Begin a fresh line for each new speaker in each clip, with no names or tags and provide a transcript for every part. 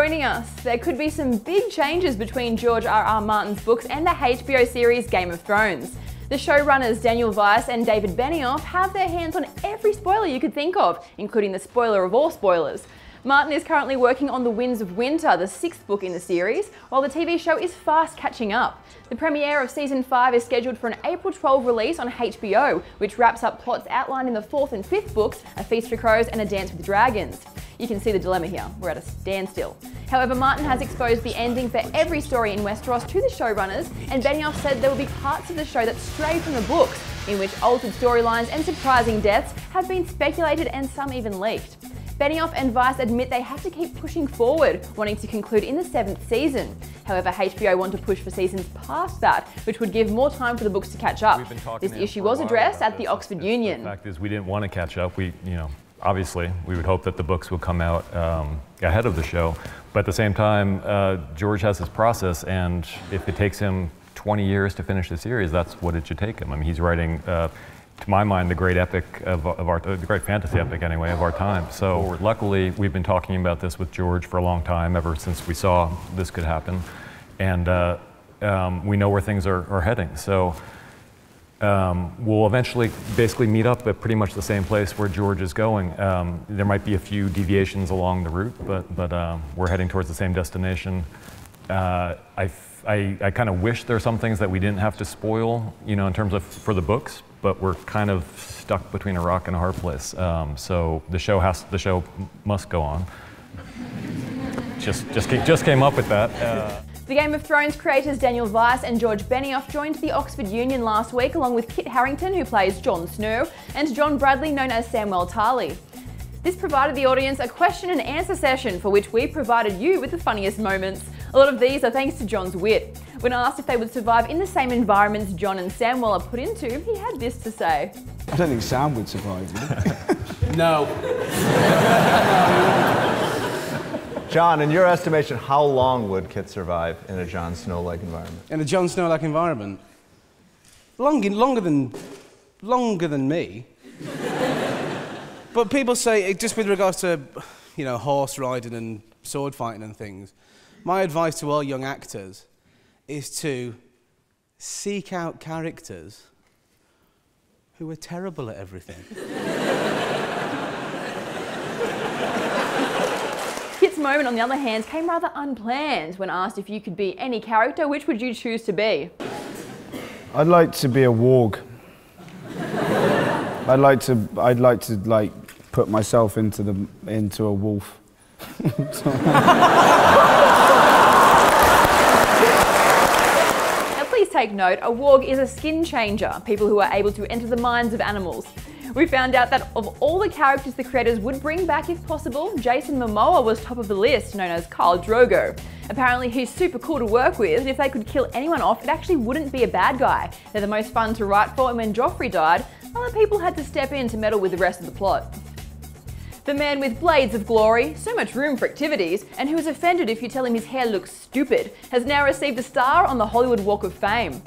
joining us. There could be some big changes between George R.R. Martin's books and the HBO series Game of Thrones. The showrunners Daniel Weiss and David Benioff have their hands on every spoiler you could think of, including the spoiler of all spoilers. Martin is currently working on The Winds of Winter, the 6th book in the series, while the TV show is fast catching up. The premiere of Season 5 is scheduled for an April 12 release on HBO, which wraps up plots outlined in the 4th and 5th books, A Feast for Crows and A Dance with Dragons. You can see the dilemma here, we're at a standstill. However, Martin has exposed the ending for every story in Westeros to the showrunners, and Benioff said there will be parts of the show that stray from the books, in which altered storylines and surprising deaths have been speculated and some even leaked. Benioff and Weiss admit they have to keep pushing forward, wanting to conclude in the 7th season. However, HBO want to push for seasons past that, which would give more time for the books to catch up. This issue was addressed at the Oxford Union.
The fact is, we didn't want to catch up. Obviously, we would hope that the books would come out ahead of the show. But at the same time, George has his process, and if it takes him 20 years to finish the series, that's what it should take him. I mean, he's writing, to my mind, the great epic the great fantasy epic anyway of our time. So luckily, we've been talking about this with George for a long time, ever since we saw this could happen, and we know where things are heading. So we'll eventually basically meet up at pretty much the same place where George is going. There might be a few deviations along the route, but we're heading towards the same destination. I kind of wish there are some things that we didn't have to spoil, in terms of for the books, but we're kind of stuck between a rock and a hard place. So the show must go on. Just came up with that.
The Game of Thrones creators Daniel Weiss and George Benioff joined the Oxford Union last week, along with Kit Harrington, who plays Jon Snow, and John Bradley, known as Samwell Tarly. This provided the audience a question and answer session, for which we provided you with the funniest moments. A lot of these are thanks to John's wit. When asked if they would survive in the same environments John and Samwell are put into, he had this to say.
I don't think Sam would survive, would he?
No.
John, in your estimation, how long would Kit survive in a Jon Snow-like environment?
In a Jon Snow-like environment? Longer than me. But people say, just with regards to, horse riding and sword fighting and things, my advice to all young actors is to seek out characters who are terrible at everything.
Kit's moment, on the other hand, came rather unplanned. When asked if you could be any character, which would you choose to be?
I'd like to be a warg. I'd like to put myself into a wolf.
Now please take note, a warg is a skin changer, people who are able to enter the minds of animals. We found out that of all the characters the creators would bring back if possible, Jason Momoa was top of the list, known as Khal Drogo. Apparently he's super cool to work with, and if they could kill anyone off, it actually wouldn't be a bad guy. They're the most fun to write for, and when Joffrey died, other people had to step in to meddle with the rest of the plot. The man with blades of glory, so much room for activities, and who is offended if you tell him his hair looks stupid, has now received a star on the Hollywood Walk of Fame.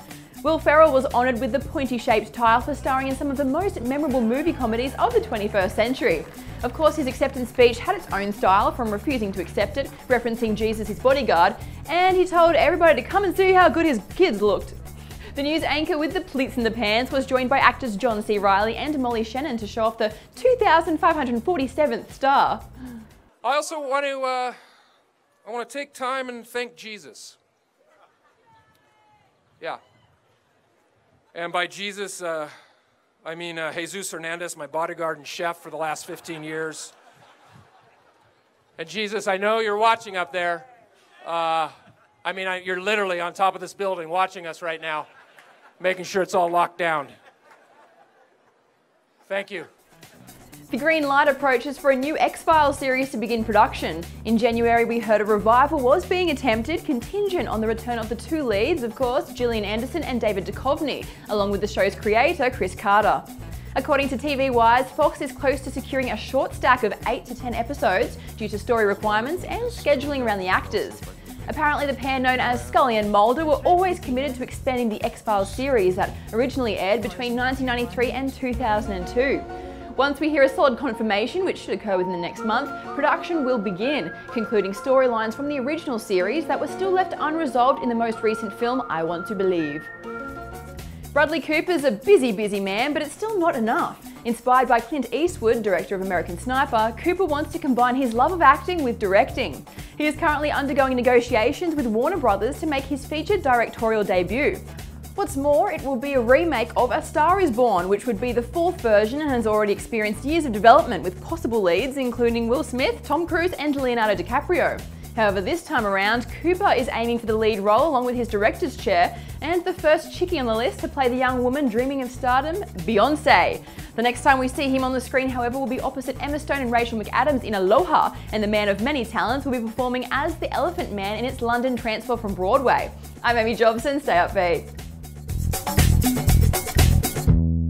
Will Ferrell was honoured with the pointy-shaped tile for starring in some of the most memorable movie comedies of the 21st century. Of course, his acceptance speech had its own style, from refusing to accept it, referencing Jesus, his bodyguard, and he told everybody to come and see how good his kids looked. The news anchor with the pleats in the pants was joined by actors John C. Reilly and Molly Shannon to show off the 2,547th star.
I also want to take time and thank Jesus. Yeah. And by Jesus, I mean Jesus Hernandez, my bodyguard and chef for the last 15 years. And Jesus, I know you're watching up there. You're literally on top of this building watching us right now, making sure it's all locked down. Thank you.
The green light approaches for a new XFiles series to begin production. In January, we heard a revival was being attempted, contingent on the return of the two leads, of course, Gillian Anderson and David Duchovny, along with the show's creator, Chris Carter. According to TV Wise, Fox is close to securing a short stack of 8 to 10 episodes due to story requirements and scheduling around the actors. Apparently the pair known as Scully and Mulder were always committed to expanding the X-Files series that originally aired between 1993 and 2002. Once we hear a solid confirmation, which should occur within the next month, production will begin, concluding storylines from the original series that were still left unresolved in the most recent film, I Want to Believe. Bradley Cooper's a busy man, but it's still not enough. Inspired by Clint Eastwood, director of American Sniper, Cooper wants to combine his love of acting with directing. He is currently undergoing negotiations with Warner Brothers to make his featured directorial debut. What's more, it will be a remake of A Star is Born, which would be the 4th version and has already experienced years of development with possible leads including Will Smith, Tom Cruise and Leonardo DiCaprio. However, this time around, Cooper is aiming for the lead role along with his director's chair and the first chickie on the list to play the young woman dreaming of stardom, Beyoncé. The next time we see him on the screen, however, will be opposite Emma Stone and Rachel McAdams in Aloha, and the man of many talents will be performing as the Elephant Man in its London transfer from Broadway. I'm Amy Jobson, stay upbeat.